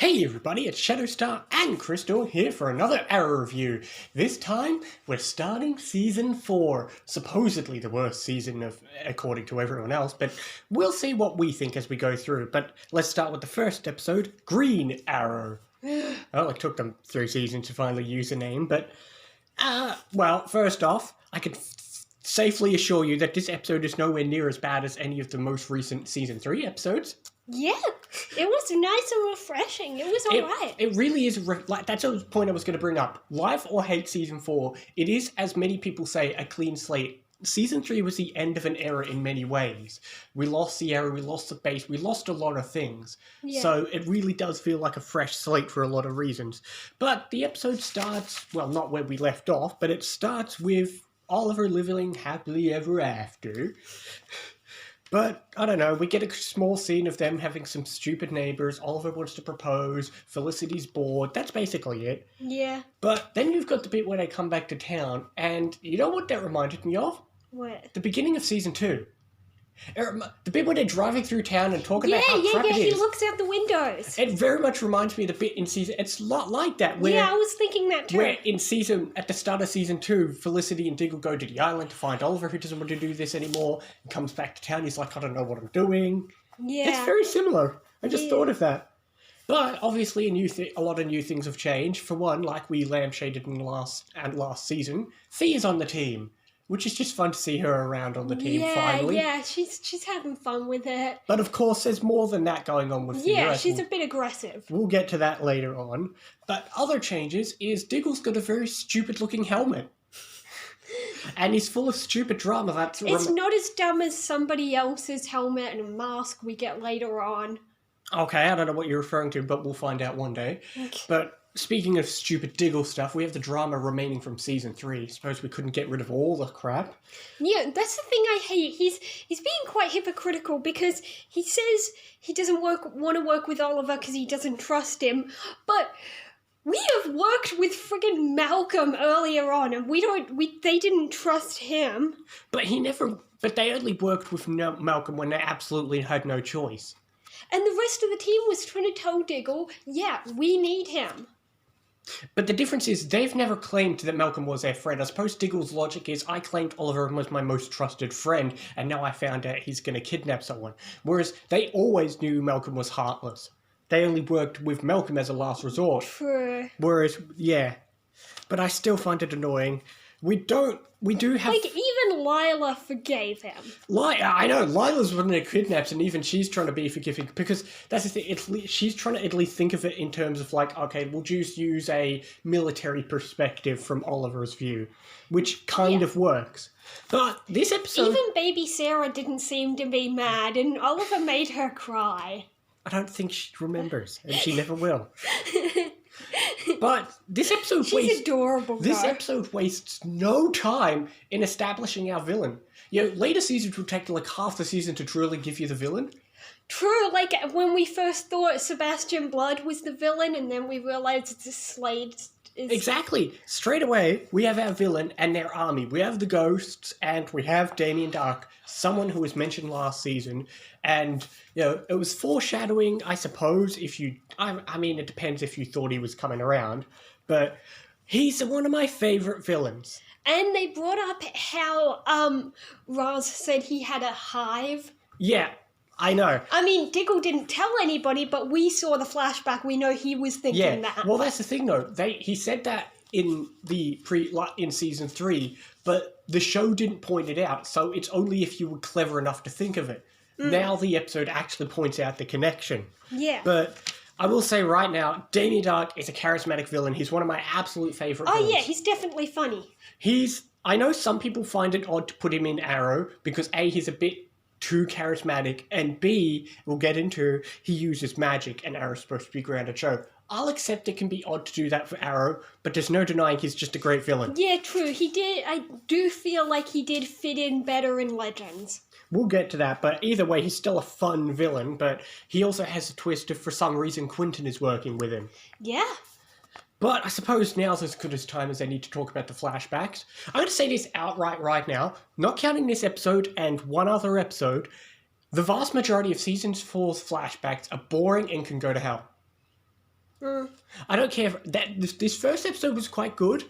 Hey everybody, it's Shadowstar and Crystal here for another Arrow review. This time, we're starting Season 4. Supposedly the worst season according to everyone else, but we'll see what we think as we go through. But let's start with the first episode, Green Arrow. Well, it took them 3 seasons to finally use a name, but... well, first off, I can safely assure you that this episode is nowhere near as bad as any of the most recent Season 3 episodes. Yeah, it was nice and refreshing. It was alright. It really is, that's a point I was going to bring up. Like or hate Season 4, it is, as many people say, a clean slate. Season 3 was the end of an era in many ways. We lost the era, we lost the base, we lost a lot of things. Yeah. So it really does feel like a fresh slate for a lot of reasons. But the episode starts, well, not where we left off, but it starts with Oliver living happily ever after. But, I don't know, we get a small scene of them having some stupid neighbours, Oliver wants to propose, Felicity's bored, that's basically it. Yeah. But then you've got the bit where they come back to town, and you know what that reminded me of? What? The beginning of Season 2. The bit where they're driving through town and talking about how crap it is. Yeah, he looks out the windows. It very much reminds me of the bit in Season... It's a lot like that, where... Yeah, I was thinking that too. Where at the start of Season 2, Felicity and Diggle go to the island to find Oliver, who doesn't want to do this anymore, and comes back to town, he's like, I don't know what I'm doing. Yeah. It's very similar. I just thought of that. But, obviously, a lot of new things have changed. For one, like we lampshaded in last season, Fee is on the team. Which is just fun to see her around on the team, finally. Yeah, she's having fun with it. But of course, there's more than that going on with Fee. Yeah, she's a bit aggressive. We'll get to that later on. But other changes is Diggle's got a very stupid-looking helmet. And he's full of stupid drama. It's not as dumb as somebody else's helmet and a mask we get later on. Okay, I don't know what you're referring to, but we'll find out one day. Okay. But... speaking of stupid Diggle stuff, we have the drama remaining from Season 3. Suppose we couldn't get rid of all the crap. Yeah, that's the thing I hate. He's being quite hypocritical because he says he doesn't want to work with Oliver because he doesn't trust him. But we have worked with friggin' Malcolm earlier on, and they didn't trust him. But they only worked with Malcolm when they absolutely had no choice. And the rest of the team was trying to tell Diggle, yeah, we need him. But the difference is, they've never claimed that Malcolm was their friend. I suppose Diggle's logic is, I claimed Oliver was my most trusted friend, and now I found out he's going to kidnap someone. Whereas, they always knew Malcolm was heartless. They only worked with Malcolm as a last resort. True. Whereas, yeah. But I still find it annoying. We do have... Like, even Lila forgave him. I know, Lila's the one that kidnaps, and even she's trying to be forgiving, because that's the thing, she's trying to at least think of it in terms of like, okay, we'll just use a military perspective from Oliver's view, which kind of works. But this episode... even baby Sarah didn't seem to be mad, and Oliver made her cry. I don't think she remembers, and she never will. But this episode episode wastes no time in establishing our villain. You know, later seasons will take like half the season to truly give you the villain. True, like when we first thought Sebastian Blood was the villain, and then we realized it's a Slade. Exactly. Straight away, we have our villain and their army. We have the ghosts, and we have Damien Dark, someone who was mentioned last season. And, you know, it was foreshadowing, I suppose, I mean, it depends if you thought he was coming around. But he's one of my favourite villains. And they brought up how Roz said he had a hive. Yeah. I know. I mean, Diggle didn't tell anybody, but we saw the flashback. We know he was thinking that. Well, that's the thing, though. He said that in in Season 3, but the show didn't point it out, so it's only if you were clever enough to think of it. Now the episode actually points out the connection. Yeah. But I will say right now, Damien Dark is a charismatic villain. He's one of my absolute favourite villains. Oh, yeah, he's definitely funny. I know some people find it odd to put him in Arrow, because A, he's a bit too charismatic, and B, we'll get into, he uses magic, and Arrow's supposed to be a grounded show. I'll accept it can be odd to do that for Arrow, but there's no denying he's just a great villain. Yeah, true. I do feel like he did fit in better in Legends. We'll get to that, but either way, he's still a fun villain, but he also has a twist if for some reason Quentin is working with him. Yeah. But I suppose now's as good a time as any to talk about the flashbacks. I'm going to say this outright right now, not counting this episode and one other episode, the vast majority of Season 4's flashbacks are boring and can go to hell. I don't care if this first episode was quite good,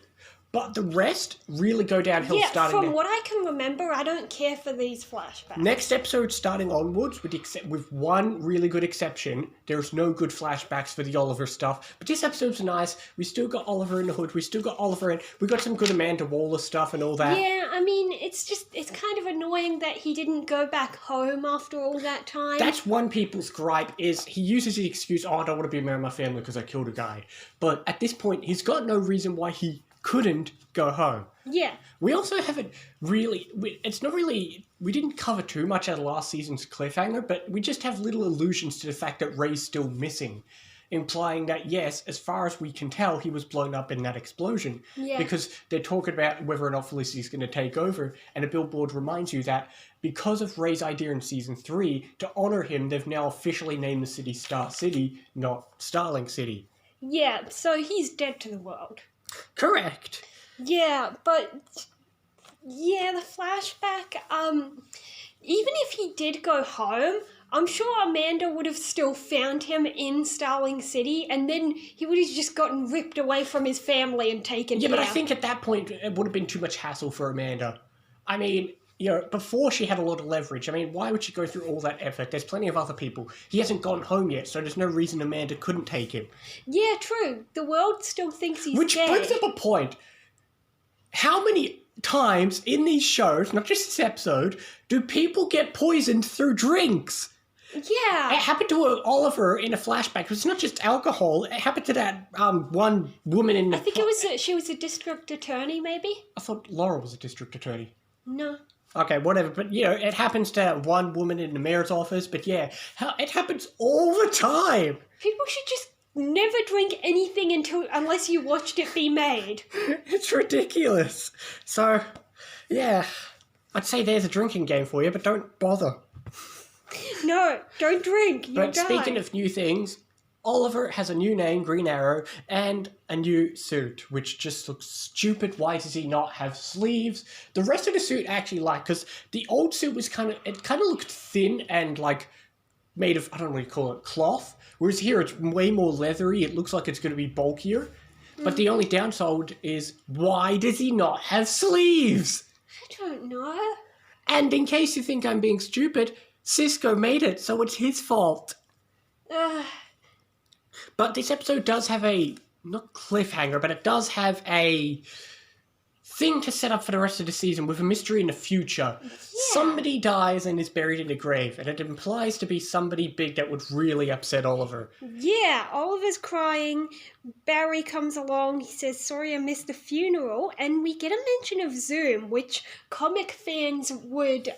but the rest really go downhill starting from what I can remember, I don't care for these flashbacks. Next episode starting onwards, with one really good exception, there's no good flashbacks for the Oliver stuff. But this episode's nice. We still got Oliver in the hood. We still got Oliver in. We got some good Amanda Waller stuff and all that. Yeah, I mean, it's kind of annoying that he didn't go back home after all that time. That's one people's gripe, is he uses the excuse, I don't want to be around my family because I killed a guy. But at this point, he's got no reason why he couldn't go home. Yeah. We also haven't really... We didn't cover too much out of last season's cliffhanger, but we just have little allusions to the fact that Ray's still missing, implying that, yes, as far as we can tell, he was blown up in that explosion. Yeah. Because they're talking about whether or not Felicity's going to take over, and a billboard reminds you that because of Ray's idea in Season 3, to honour him, they've now officially named the city Star City, not Starling City. Yeah, so he's dead to the world. Correct. Yeah, but... Yeah, the flashback, even if he did go home, I'm sure Amanda would have still found him in Starling City, and then he would have just gotten ripped away from his family and taken Yeah, here. but I think at that point, it would have been too much hassle for Amanda. I mean, you know, before she had a lot of leverage, I mean, why would she go through all that effort? There's plenty of other people. He hasn't gone home yet, so there's no reason Amanda couldn't take him. Yeah, true. The world still thinks he's Which dead. brings up a point. How many times in these shows, not just this episode, do people get poisoned through drinks? Yeah. It happened to Oliver in a flashback. It's not just alcohol. It happened to that one woman in the... I think she was a district attorney, maybe? I thought Laura was a district attorney. No. Okay, whatever. But, you know, it happens to one woman in the mayor's office. But, yeah, it happens all the time. People should just never drink anything unless you watched it be made. It's ridiculous. So, yeah, I'd say there's a drinking game for you, but don't bother. No, don't drink. You'll But die. speaking of new things, Oliver has a new name, Green Arrow, and a new suit, which just looks stupid. Why does he not have sleeves? The rest of the suit I actually like, because the old suit was kind of looked thin and like made of, I don't know what you call it, cloth. Whereas here it's way more leathery. It looks like it's going to be bulkier. But the only downside is, why does he not have sleeves? I don't know. And in case you think I'm being stupid, Cisco made it, so it's his fault. But this episode does have a, not cliffhanger, but it does have a thing to set up for the rest of the season with a mystery in the future. Yeah. Somebody dies and is buried in a grave, and it implies to be somebody big that would really upset Oliver. Yeah, Oliver's crying. Barry comes along. He says, sorry I missed the funeral. And we get a mention of Zoom, which comic fans would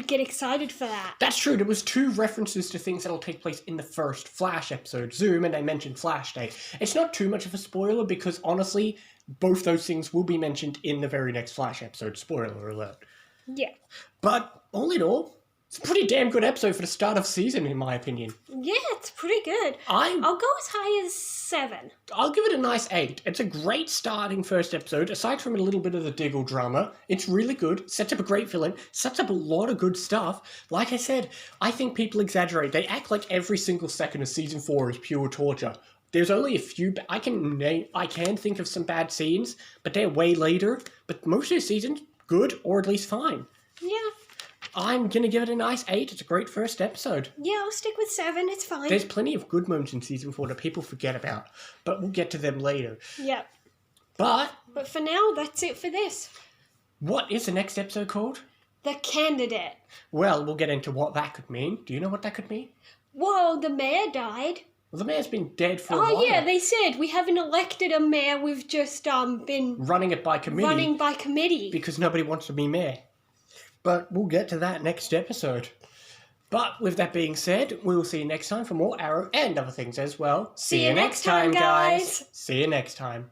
get excited for that. That's true. There was 2 references to things that'll take place in the first Flash episode, Zoom, and they mentioned Flash Day. It's not too much of a spoiler because, honestly, both those things will be mentioned in the very next Flash episode. Spoiler alert. Yeah. But, all in all, it's a pretty damn good episode for the start of season, in my opinion. Yeah, it's pretty good. I'll go as high as 7. I'll give it a nice 8. It's a great starting first episode. Aside from a little bit of the Diggle drama, it's really good. Sets up a great villain. Sets up a lot of good stuff. Like I said, I think people exaggerate. They act like every single second of season 4 is pure torture. There's only a few... I can think of some bad scenes, but they're way later. But most of the season's good, or at least fine. Yeah. I'm going to give it a nice 8. It's a great first episode. Yeah, I'll stick with 7. It's fine. There's plenty of good moments in season 4 that people forget about, but we'll get to them later. Yeah. But for now, that's it for this. What is the next episode called? The Candidate. Well, we'll get into what that could mean. Do you know what that could mean? Well, the mayor died. Well, the mayor's been dead for a while. Oh, yeah, they said we haven't elected a mayor. We've just been... running it by committee. Running by committee. Because nobody wants to be mayor. But we'll get to that next episode. But with that being said, we will see you next time for more Arrow and other things as well. See you next time, guys. See you next time.